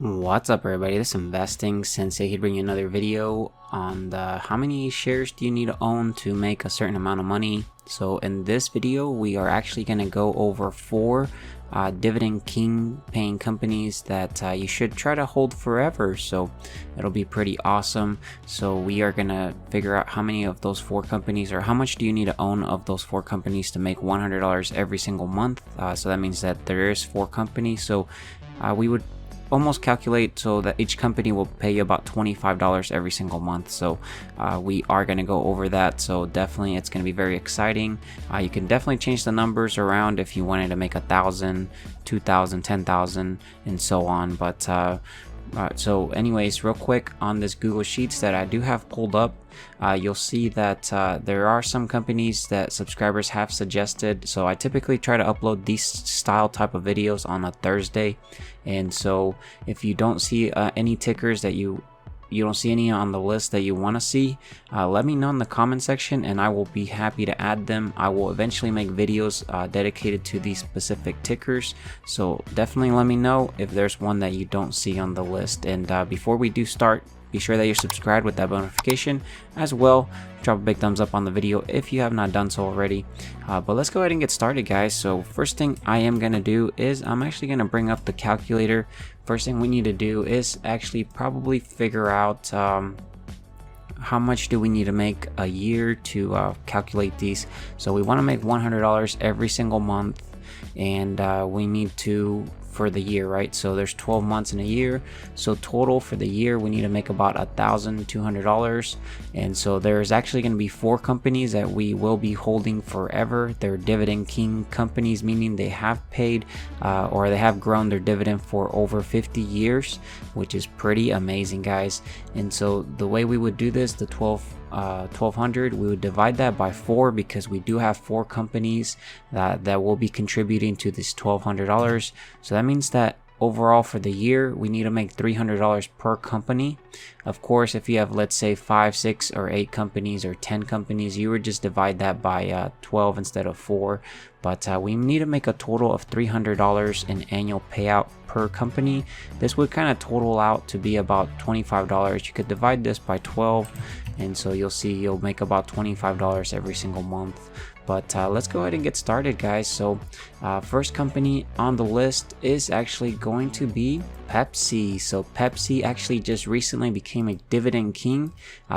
What's up, everybody? This is Investing Sensei here, bringing you another video on how many shares do you need to own to make a certain amount of money. So in this video we are actually going to go over four dividend king paying companies that you should try to hold forever, so it'll be pretty awesome. So we are going to figure out how many of those four companies, or how much do you need to own of those four companies to make $100 every single month. So that means that there is four companies, so we would almost calculate so that each company will pay you about $25 every single month. So we are going to go over that, so definitely it's going to be very exciting. You can definitely change the numbers around if you wanted to make 1,000, 2,000, 10,000 and so on, but so anyways, real quick on this Google Sheets that I do have pulled up, you'll see that there are some companies that subscribers have suggested. So I typically try to upload these style type of videos on a Thursday, and so if you don't see any tickers that you don't see any on the list that you want to see, let me know in the comment section and I will be happy to add them. I will eventually make videos dedicated to these specific tickers, so definitely let me know if there's one that you don't see on the list. And before we do start, be sure that you're subscribed with that notification as well. Drop a big thumbs up on the video if you have not done so already. But let's go ahead and get started, guys. So first thing I am going to do is I'm actually going to bring up the calculator. First thing we need to do is actually probably figure out how much do we need to make a year to calculate these. So we want to make $100 every single month, and we need to for the year, right? So there's 12 months in a year, so total for the year we need to make about $1,200. And so there's actually going to be four companies that we will be holding forever. They're dividend king companies, meaning they have paid or they have grown their dividend for over 50 years, which is pretty amazing, guys. And so the way we would do this, the 1,200, we would divide that by 4, because we do have four companies that will be contributing to this $1,200. So that means that overall for the year we need to make $300 per company. Of course, if you have, let's say, 5, 6 or 8 companies or 10 companies, you would just divide that by 12 instead of 4. But we need to make a total of $300 in annual payout per company. This would kind of total out to be about $25. You could divide this by 12, and so you'll see you'll make about $25 every single month. But let's go ahead and get started, guys. So first company on the list is actually going to be Pepsi. So Pepsi actually just recently became a dividend king.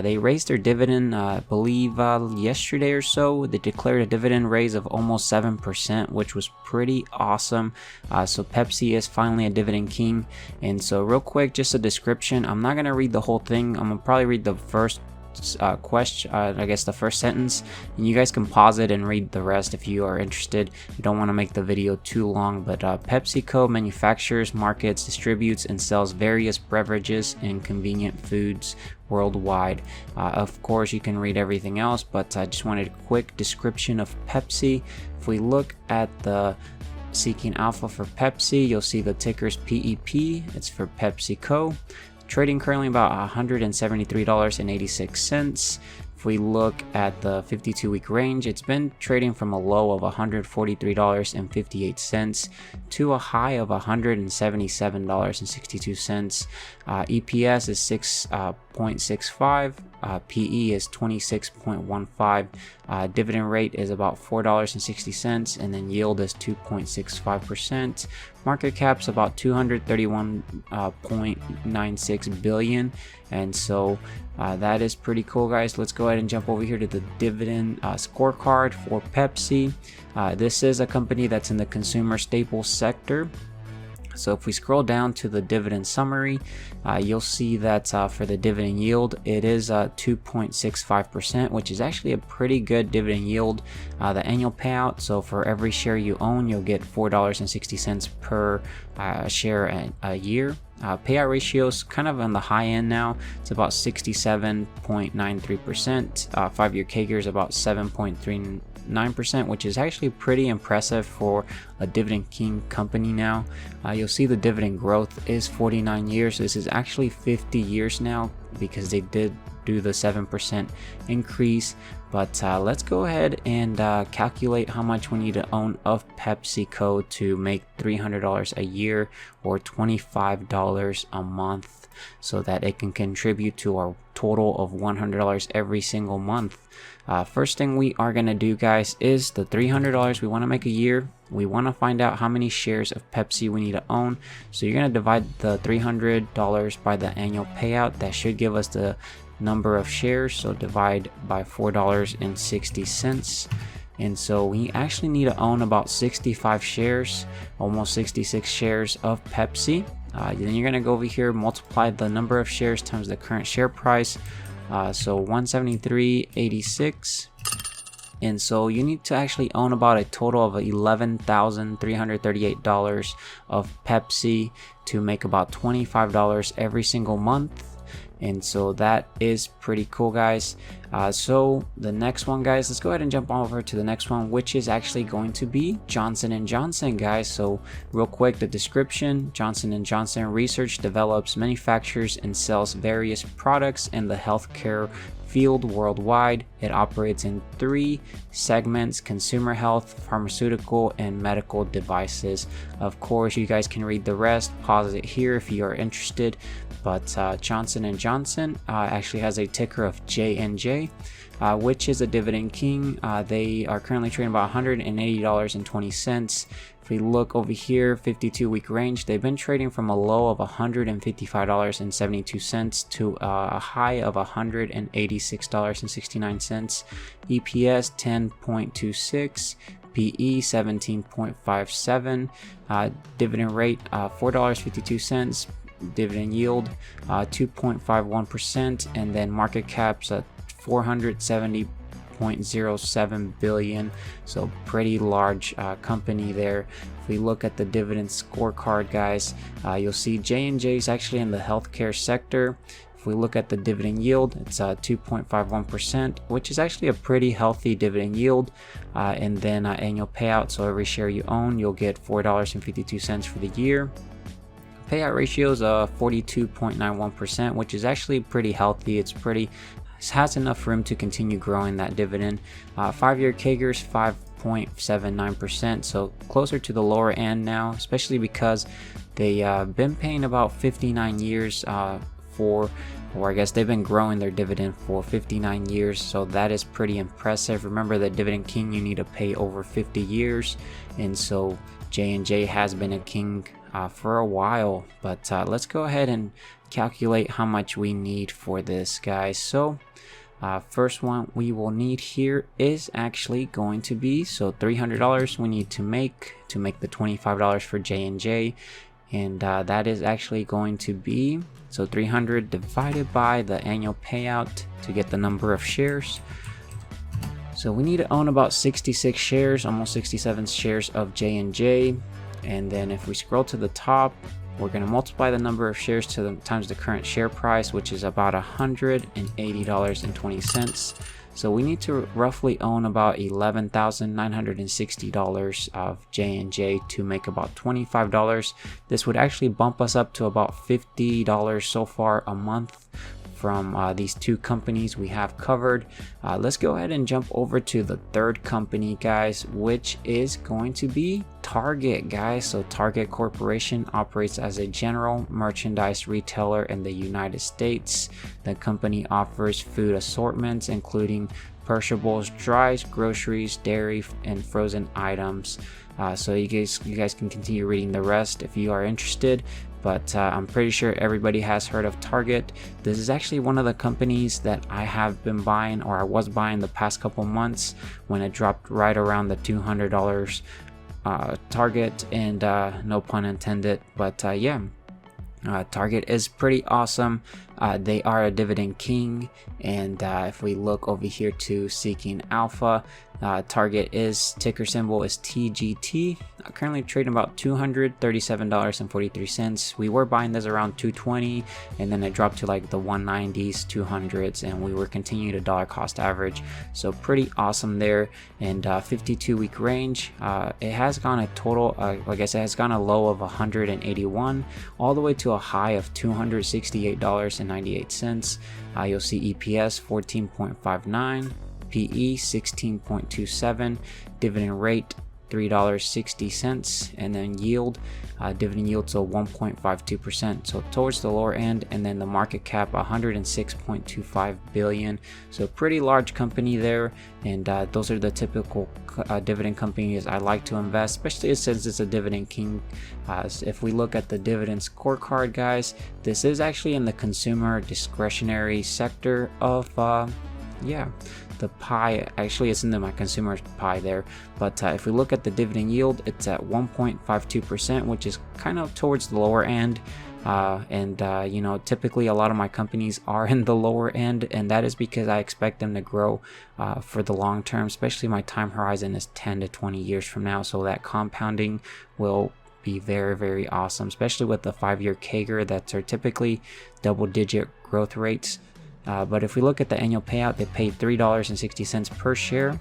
They raised their dividend, I believe yesterday or so. They declared a dividend raise of almost 7%, which was pretty awesome. So Pepsi is finally a dividend king. And so real quick, just a description. I'm not gonna read the whole thing. I'm gonna probably read the first question, I guess the first sentence, and you guys can pause it and read the rest if you are interested. You don't want to make the video too long. But PepsiCo manufactures, markets, distributes, and sells various beverages and convenient foods worldwide. Of course, you can read everything else, but I just wanted a quick description of Pepsi. If we look at the Seeking Alpha for Pepsi, you'll see the ticker's PEP. It's for PepsiCo. Trading currently about $173.86. If we look at the 52-week range, it's been trading from a low of $143.58 to a high of $177.62. EPS is 6.65. PE is 26.15. Dividend rate is about $4.60, and then yield is 2.65%. Market cap's about 231.96 billion, and so that is pretty cool, guys. Let's go ahead and jump over here to the dividend scorecard for Pepsi. This is a company that's in the consumer staples sector. So if we scroll down to the dividend summary, you'll see that for the dividend yield, it is 2.65%, which is actually a pretty good dividend yield. The annual payout, so for every share you own, you'll get $4.60 per share a year. Payout ratios kind of on the high end now. It's about 67.93%. 5-year CAGR is about 7.39%, which is actually pretty impressive for a dividend king company now. You'll see the dividend growth is 49 years. This is actually 50 years now, because they did do the 7% increase. But let's go ahead and calculate how much we need to own of PepsiCo to make $300 a year or $25 a month, so that it can contribute to our total of $100 every single month. First thing we are going to do, guys, is the $300 we want to make a year. We want to find out how many shares of Pepsi we need to own. So you're going to divide the $300 by the annual payout. That should give us the number of shares. So divide by $4.60. And so we actually need to own about 65 shares, almost 66 shares of Pepsi. Then you're going to go over here, multiply the number of shares times the current share price. So 173.86. And so you need to actually own about a total of $11,338 of Pepsi to make about $25 every single month. And so that is pretty cool, guys. So the next one, guys, let's go ahead and jump over to the next one, which is actually going to be Johnson & Johnson, guys. So real quick, the description: Johnson & Johnson research, develops, manufactures, and sells various products in the healthcare field worldwide. It operates in 3 segments: consumer health, pharmaceutical, and medical devices. Of course, you guys can read the rest, pause it here if you are interested. But Johnson & Johnson actually has a ticker of J&J, which is a dividend king. They are currently trading about $180.20. If we look over here, 52-week range, they've been trading from a low of $155.72 to a high of $186.69. EPS 10.26. PE 17.57. Dividend rate $4.52. Dividend yield 2.51%, and then market cap's at $470.07 billion. So pretty large company there. If we look at the dividend scorecard, guys, you'll see J&J is actually in the healthcare sector. If we look at the dividend yield, it's 2.51%, which is actually a pretty healthy dividend yield. And then annual payout, so every share you own, you'll get $4.52 for the year. Payout ratio is 42.91%, which is actually pretty healthy. It has enough room to continue growing that dividend. 5-year CAGR is 5.79%, so closer to the lower end now, especially because they been paying about 59 years or I guess they've been growing their dividend for 59 years, so that is pretty impressive. Remember, the dividend king, you need to pay over 50 years, and so J&J has been a king for a while. But let's go ahead and calculate how much we need for this, guys. So first one we will need here is actually going to be, so $300 we need to make the $25 for J&J, and that is actually going to be, so 300 divided by the annual payout to get the number of shares. So we need to own about 66 shares, almost 67 shares of J&J. And then if we scroll to the top, we're going to multiply the number of shares times the current share price, which is about $180.20. So we need to roughly own about $11,960 of J&J to make about $25. This would actually bump us up to about $50 so far a month from these 2 companies we have covered. Let's go ahead and jump over to the third company, guys, which is going to be Target, guys. So Target Corporation operates as a general merchandise retailer in the United States. The company offers food assortments including perishables, dries, groceries, dairy, and frozen items. So you guys can continue reading the rest if you are interested. But I'm pretty sure everybody has heard of Target. This is actually one of the companies that I have been buying, or I was buying the past couple months when it dropped right around the $200 target, and no pun intended. But yeah, Target is pretty awesome. They are a dividend king, and if we look over here to Seeking Alpha, Target is ticker symbol is TGT. Currently trading about $237.43. We were buying this around $220, and then it dropped to like the 190s, 200s, and we were continuing to dollar cost average. So pretty awesome there. And 52-week range, it has gone a total, I guess it has gone a low of 181 all the way to a high of $268.98. You'll see EPS 14.59. PE 16.27, dividend rate $3.60, and then yield, dividend yield, so 1.52%, so towards the lower end. And then the market cap 106.25 billion, so pretty large company there. And those are the typical dividend companies I like to invest, especially since it's a dividend king. If we look at the dividend scorecard, guys, this is actually in the consumer discretionary sector of the pie. Actually, it's in my consumer pie there. But if we look at the dividend yield, it's at 1.52%, which is kind of towards the lower end. You know, typically a lot of my companies are in the lower end, and that is because I expect them to grow for the long term. Especially my time horizon is 10 to 20 years from now, so that compounding will be very, very awesome, especially with the 5-year CAGR that are typically double-digit growth rates. But if we look at the annual payout, they paid $3.60 per share.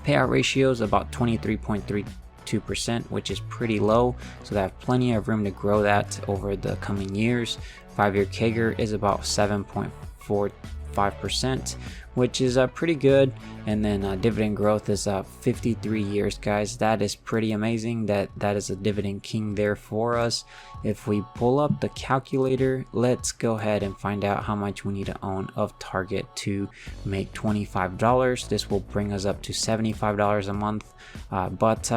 Payout ratio is about 23.32%, which is pretty low, so they have plenty of room to grow that over the coming years. 5-year CAGR is about 7.45%, which is pretty good. And then dividend growth is 53 years, guys. That is pretty amazing. That is a dividend king there for us. If we pull up the calculator, let's go ahead and find out how much we need to own of Target to make $25. This will bring us up to $75 a month. But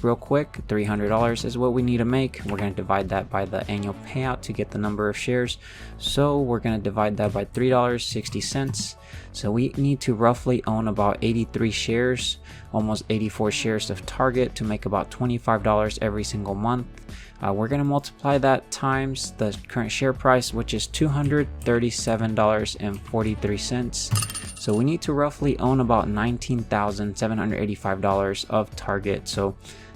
real quick, $300 is what we need to make. We're going to divide that by the annual payout to get the number of shares. So we're going to divide that by $3.60. So we need to roughly own about 83 shares, almost 84 shares of Target to make about $25 every single month. We're going to multiply that times the current share price, which is $237.43. So we need to roughly own about $19,785 of Target. So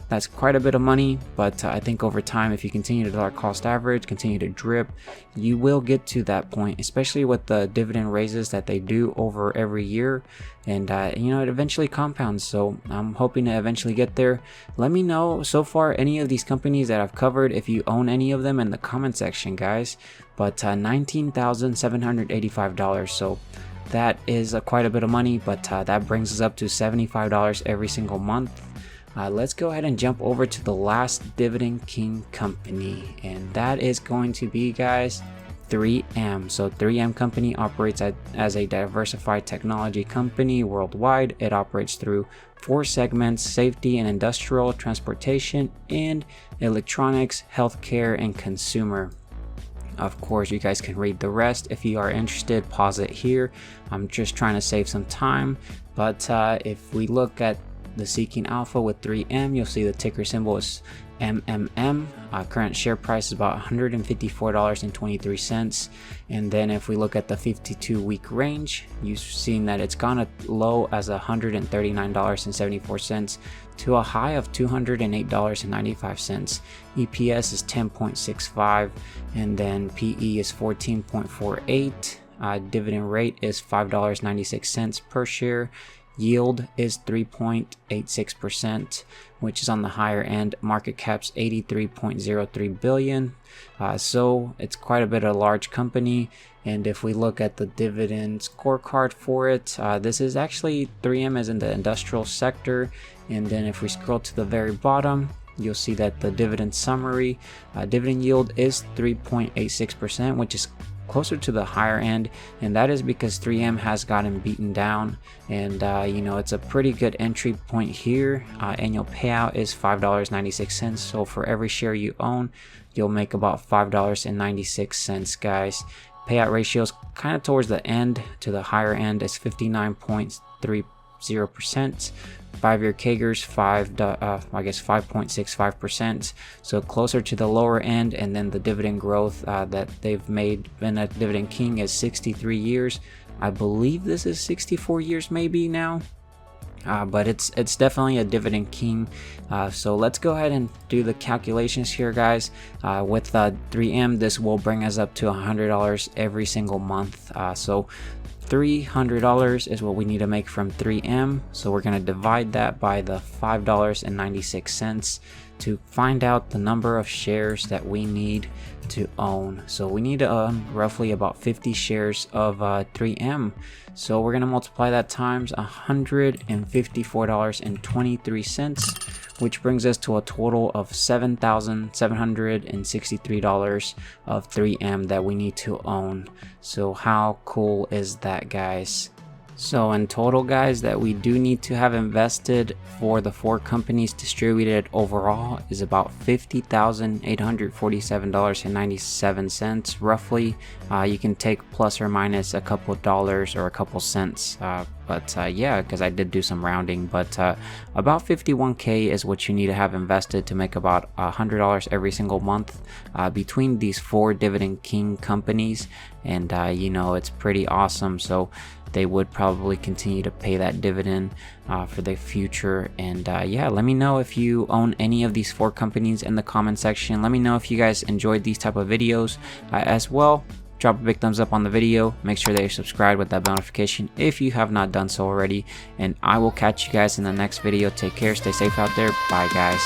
that's quite a bit of money, but I think over time, if you continue to dollar cost average, continue to drip, you will get to that point, especially with the dividend raises that they do over every year. And you know, it eventually compounds, so I'm hoping to eventually get there. Let me know so far any of these companies that I've covered, if you own any of them, in the comment section, guys. But $19,785, so that is quite a bit of money, but that brings us up to $75 every single month. Let's go ahead and jump over to the last dividend king company, and that is going to be, guys, 3M. So 3M company operates as a diversified technology company worldwide. It operates through 4 segments: safety and industrial, transportation, and electronics, healthcare, and consumer. Of course, you guys can read the rest if you are interested. Pause it here. I'm just trying to save some time. But if we look at the Seeking Alpha with 3M, you'll see the ticker symbol is MMM. Current share price is about $154.23. And then if we look at the 52-week range, you've seen that it's gone as low as $139.74 to a high of $208.95. EPS is 10.65, and then PE is 14.48. Dividend rate is $5.96 per share. Yield is 3.86%, which is on the higher end. Market cap's 83.03 billion. So it's quite a bit of a large company. And if we look at the dividend scorecard for it, this is actually 3M is in the industrial sector. And then if we scroll to the very bottom, you'll see that the dividend summary, dividend yield is 3.86%, which is closer to the higher end, and that is because 3M has gotten beaten down. And you know, it's a pretty good entry point here. Annual payout is $5.96, so for every share you own, you'll make about $5.96, guys. Payout ratio is kind of towards the end to the higher end, is 59.30%. 5-year CAGR's 5.65%, so closer to the lower end. And then the dividend growth that they've made, been a dividend king, is 63 years. I believe this is 64 years maybe now, but it's definitely a dividend king. So let's go ahead and do the calculations here, guys. With 3M, this will bring us up to $100 every single month. So $300 is what we need to make from 3M. So we're going to divide that by the $5.96 to find out the number of shares that we need to own. So we need to own roughly about 50 shares of 3M. So we're going to multiply that times $154.23, which brings us to a total of $7,763 of 3M that we need to own. So how cool is that, guys? So in total, guys, that we do need to have invested for the 4 companies distributed overall is about $50,847.97 roughly. You can take plus or minus a couple dollars or a couple cents, but yeah, because I did do some rounding, but about 51K is what you need to have invested to make about $100 every single month between these 4 Dividend King companies. And you know, it's pretty awesome. So they would probably continue to pay that dividend for the future. And yeah, let me know if you own any of these 4 companies in the comment section. Let me know if you guys enjoyed these type of videos as well. Drop a big thumbs up on the video. Make sure that you're subscribed with that bell notification if you have not done so already. And I will catch you guys in the next video. Take care, stay safe out there. Bye, guys.